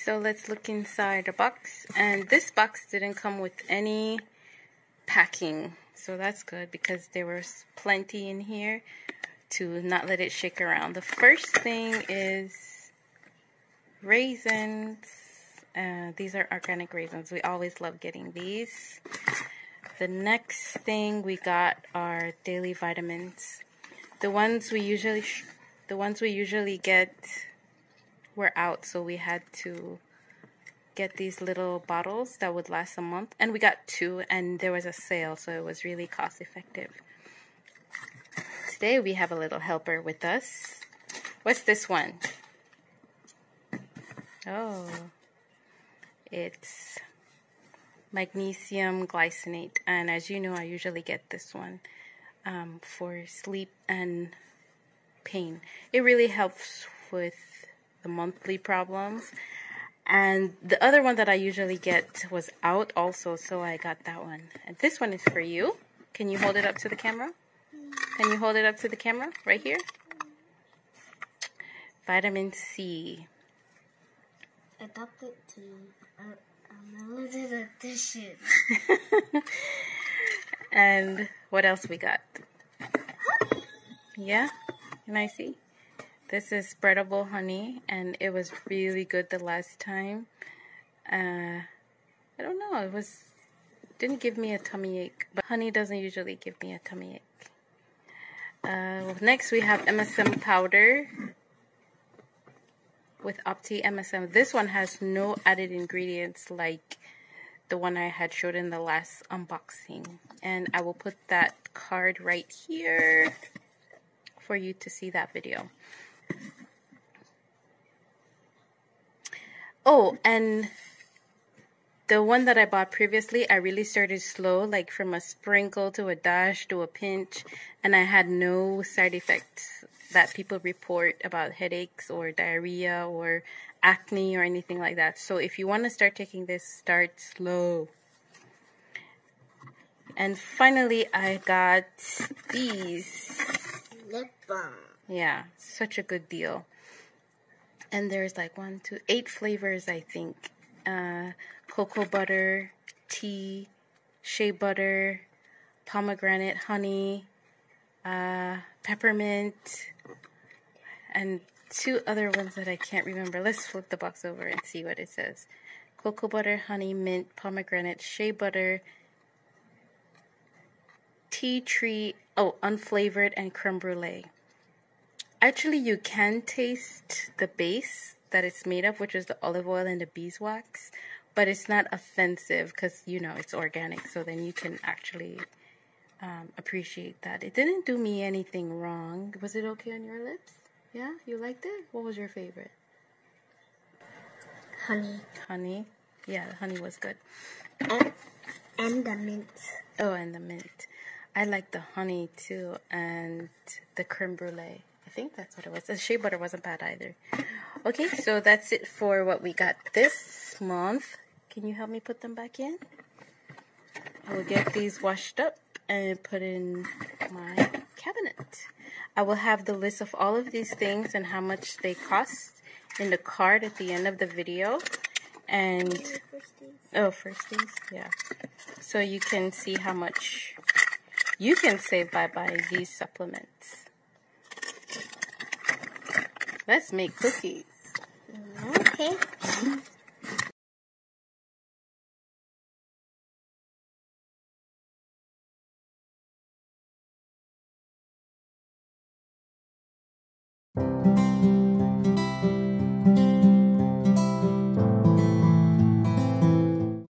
So let's look inside the box. And this box didn't come with any packing. So that's good because there was plenty in here to not let it shake around. The first thing is raisins. These are organic raisins. We always love getting these. The next thing we got are daily vitamins. The ones we usually get were out, so we had to get these little bottles that would last a month. And we got 2, and there was a sale, so it was really cost effective. Today we have a little helper with us. What's this one? Oh, it's magnesium glycinate, and as you know, I usually get this one for sleep and pain. It really helps with the monthly problems, and the other one that I usually get was out also, so I got that one. And this one is for you. Can you hold it up to the camera? Can you hold it up to the camera right here? Vitamin C. Adopted to a limited edition. And what else we got? Yeah, can I see? This is spreadable honey, and it was really good the last time. I don't know, didn't give me a tummy ache, but honey doesn't usually give me a tummy ache. Next we have MSM powder with Opti MSM. This one has no added ingredients like the one I had showed in the last unboxing. And I will put that card right here for you to see that video. Oh, and the one that I bought previously, I really started slow, like from a sprinkle to a dash to a pinch, and I had no side effects that people report about headaches or diarrhea or acne or anything like that. So if you want to start taking this, start slow. And finally, I got these. Lip balm. Yeah, such a good deal. And there's like 8 flavors, I think. Cocoa butter, tea, shea butter, pomegranate honey, peppermint, and 2 other ones that I can't remember. Let's flip the box over and see what it says. Cocoa butter, honey, mint, pomegranate, shea butter, tea tree, unflavored, and creme brulee. Actually, you can taste the base that it's made of, which is the olive oil and the beeswax, but it's not offensive because, you know, it's organic, so then you can actually appreciate that. It didn't do me anything wrong. Was it okay on your lips? Yeah? You liked it? What was your favorite? Honey. Honey? Yeah, the honey was good. And the mint. Oh, and the mint. I like the honey too, and the creme brulee. I think that's what it was. The shea butter wasn't bad either. Okay, so that's it for what we got this month. Can you help me put them back in? I will get these washed up and put in my cabinet. I will have the list of all of these things and how much they cost in the card at the end of the video. And first these, yeah. So you can see how much you can save by buying these supplements. Let's make cookies. Okay.